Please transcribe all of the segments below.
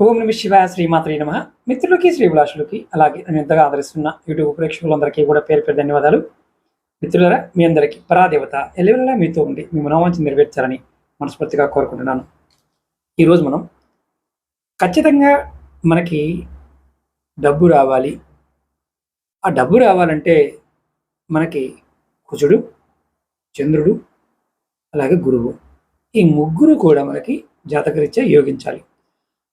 ఓం నమ శివాయ శ్రీమాత్రే నమ. మిత్రులకి శ్రీభిలాషులకి అలాగే నేను ఎంతగా ఆదరిస్తున్న యూట్యూబ్ ప్రేక్షకులందరికీ కూడా పేరు పేరు ధన్యవాదాలు. మిత్రులరా, మీ అందరికీ పరాదేవత ఎల్లవెల్లా మీతో ఉండి మీ మనోవాంఛ నెరవేర్చాలని మనస్ఫూర్తిగా కోరుకుంటున్నాను. ఈరోజు మనం ఖచ్చితంగా మనకి డబ్బు రావాలి. ఆ డబ్బు రావాలంటే మనకి కుజుడు, చంద్రుడు, అలాగే గురువు, ఈ ముగ్గురు కూడా మనకి జాతకరీత్యా యోగించాలి.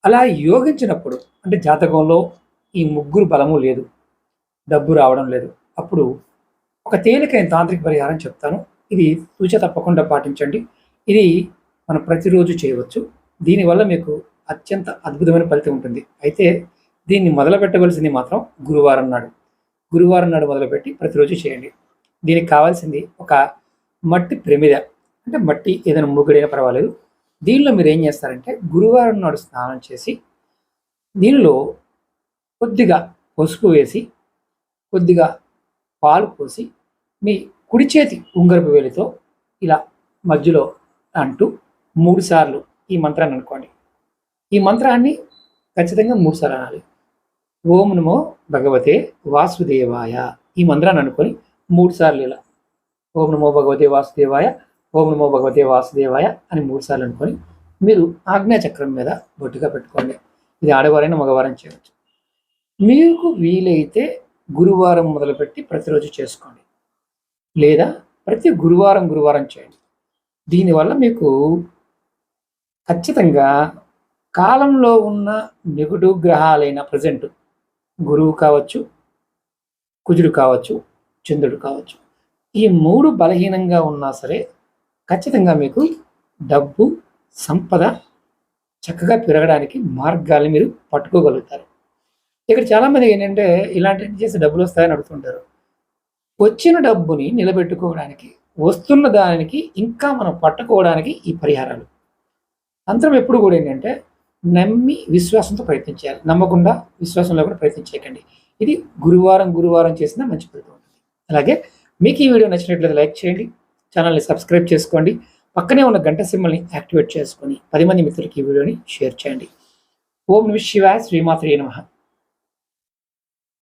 అలా యోగించినప్పుడు అంటే జాతకంలో ఈ ముగ్గురు బలము లేదు, డబ్బు రావడం లేదు, అప్పుడు ఒక తేలికైన తాంత్రిక పరిహారం చెప్తాను. ఇది తూచ తప్పకుండా పాటించండి. ఇది మనం ప్రతిరోజు చేయవచ్చు. దీనివల్ల మీకు అత్యంత అద్భుతమైన ఫలితం ఉంటుంది. అయితే దీన్ని మొదలు పెట్టవలసింది మాత్రం గురువారం నాడు. గురువారం నాడు మొదలుపెట్టి ప్రతిరోజు చేయండి. దీనికి కావాల్సింది ఒక మట్టి ప్రమిద, అంటే మట్టి ఏదైనా ముగ్గుడైనా పర్వాలేదు. దీనిలో మీరు ఏం చేస్తారంటే గురువారం నాడు స్నానం చేసి దీనిలో కొద్దిగా పసుపు వేసి కొద్దిగా పాలు పోసి మీ కుడి చేతి ఉంగరపు వేలితో ఇలా మధ్యలో అంటూ 3 సార్లు ఈ మంత్రాన్ని అనుకోండి. ఈ మంత్రాన్ని ఖచ్చితంగా 3 సార్లు అనాలి. ఓం నమో భగవతే వాసుదేవాయ ఈ మంత్రాన్ని అనుకొని 3 సార్లు ఇలా ఓం నమో భగవతే వాసుదేవాయ, ఓం నమో భగవతే వాసుదేవాయ అని 3 సార్లు అనుకొని మీరు ఆజ్ఞాచక్రం మీద బొట్టుగా పెట్టుకోండి. ఇది ఆడవారైనా మగవారైనా చేయవచ్చు. మీకు వీలైతే గురువారం మొదలుపెట్టి ప్రతిరోజు చేసుకోండి, లేదా ప్రతి గురువారం చేయండి. దీనివల్ల మీకు ఖచ్చితంగా కాలంలో ఉన్న నెగటివ్ గ్రహాలైన ప్రజెంట్ గురువు కావచ్చు, కుజుడు కావచ్చు, చంద్రుడు కావచ్చు, ఈ 3 బలహీనంగా ఉన్నా సరే ఖచ్చితంగా మీకు డబ్బు సంపద చక్కగా పెరగడానికి మార్గాలు మీరు పట్టుకోగలుగుతారు. ఇక్కడ చాలామంది ఏంటంటే ఇలాంటివి చేసి డబ్బులు వస్తాయని అడుగుతుంటారు. వచ్చిన డబ్బుని నిలబెట్టుకోవడానికి, వస్తున్న దానికి ఇంకా మనం పట్టుకోవడానికి ఈ పరిహారాలు. తంత్రం ఎప్పుడు కూడా ఏంటంటే నమ్మి విశ్వాసంతో ప్రయత్నించాలి. నమ్మకుండా విశ్వాసంలో కూడా ప్రయత్నించకండి. ఇది గురువారం చేసినా మంచి ఫలితం ఉంటుంది. అలాగే మీకు ఈ వీడియో నచ్చినట్లయితే లైక్ చేయండి, ఛానల్ని సబ్స్క్రైబ్ చేసుకోండి, పక్కనే ఉన్న గంట సింబల్ని యాక్టివేట్ చేసుకొని 10 మంది మిత్రులకి ఈ వీడియోని షేర్ చేయండి. ఓం నమః శివాయ శ్రీమాత్రే నమః.